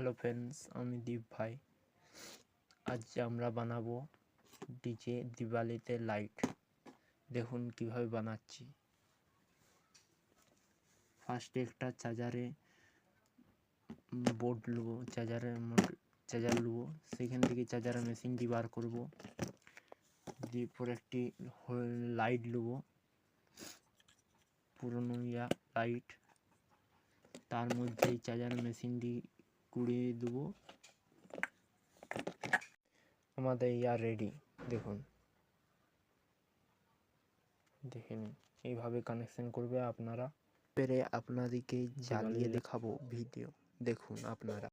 Hello friends, আমি দীপ ভাই। আজ আমরা বানাবো ডিজে দিওয়ালিতে লাইট। দেখুন কিভাবে বানাচ্ছি। ফার্স্টে একটা চার্জারে বোর্ড নেবো, চার্জার নেবো, সেখান থেকে চার্জারের মেশিনটি বার করব। দিয়ে পরে একটি লাইট নেবো, পুরনো লাইট, তার মধ্যে এই চার্জার মেশিনটি কুড়িয়ে দেবো। আমাদের রেডি। দেখুন, দেখে নিন, এইভাবে কানেকশন করবে আপনারা। আপনাদেরকে জ্বালিয়ে দেখাবো ভিডিও, দেখুন আপনারা।